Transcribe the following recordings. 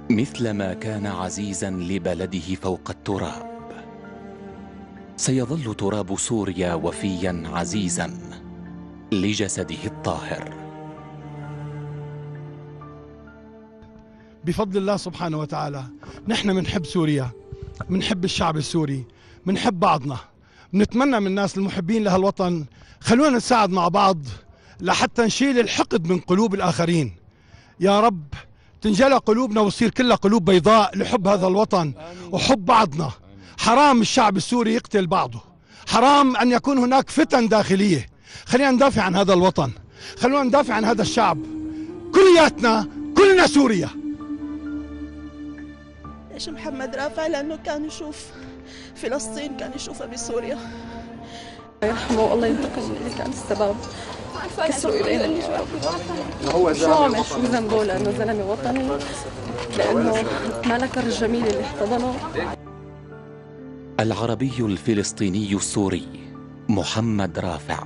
مثلما كان عزيزا لبلده فوق التراب، سيظل تراب سوريا وفيا عزيزا لجسده الطاهر. بفضل الله سبحانه وتعالى نحن منحب سوريا، منحب الشعب السوري، منحب بعضنا، بنتمنى من الناس المحبين لهالوطن خلونا نساعد مع بعض لحتى نشيل الحقد من قلوب الآخرين. يا رب تنجلى قلوبنا وتصير كلها قلوب بيضاء لحب هذا الوطن وحب بعضنا. حرام الشعب السوري يقتل بعضه، حرام أن يكون هناك فتن داخلية. خلينا ندافع عن هذا الوطن، خلونا ندافع عن هذا الشعب، كلياتنا كلنا سوريا. ليش محمد رافع؟ لأنه كان يشوف فلسطين، كان يشوفها بسوريا. الله يرحمه والله ينتقم من اللي كان السبب كسروا إلينا. شو عمل؟ شو ذنبه؟ لأنه زلمة وطني، لأنه ما نكر الجميل اللي احتضنه. العربي الفلسطيني السوري محمد رافع،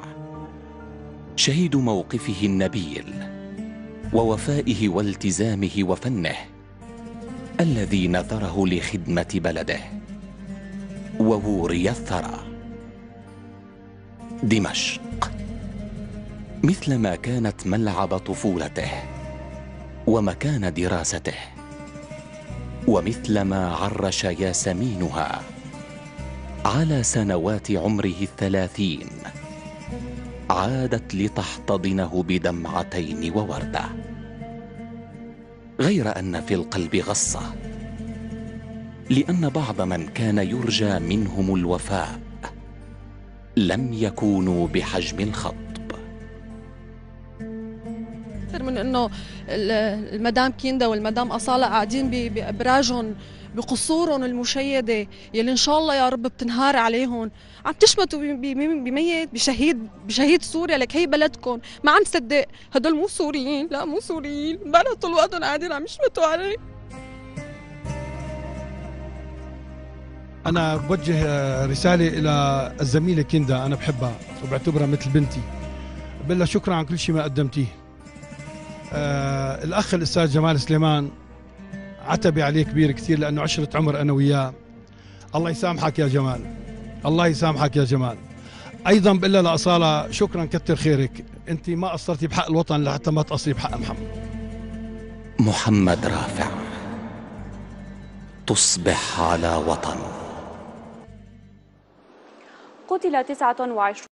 شهيد موقفه النبيل ووفائه والتزامه وفنه الذي نثره لخدمة بلده ووري الثرى. دمشق مثلما كانت ملعب طفولته ومكان دراسته، ومثلما عرش ياسمينها على سنوات عمره 30 عادت لتحتضنه بدمعتين ووردة، غير أن في القلب غصة، لأن بعض من كان يرجى منهم الوفاء لم يكونوا بحجم الخط. أكثر من إنه المدام كيندا والمدام أصالة قاعدين بأبراجهم بقصورهم المشيدة يلي إن شاء الله يا رب بتنهار عليهم، عم تشمتوا بميت بشهيد سوريا. لك هي بلدكم، ما عم تصدق هدول مو سوريين، لا مو سوريين، بلا طول وقتهم قاعدين عم يشمتوا عليه. أنا بوجه رسالة إلى الزميلة كيندا، أنا بحبها وبعتبرها مثل بنتي، بقول لها شكرا على كل شيء ما قدمتيه. الأخ الأستاذ جمال سليمان عتبي عليه كبير كثير لأنه عشرة عمر أنا وياه. الله يسامحك يا جمال، الله يسامحك يا جمال. أيضا بقول لها لأصالة شكرا كتر خيرك، أنت ما قصرتي بحق الوطن لحتى ما تقصري بحق محمد. محمد رافع، تصبح على وطن. قتل 29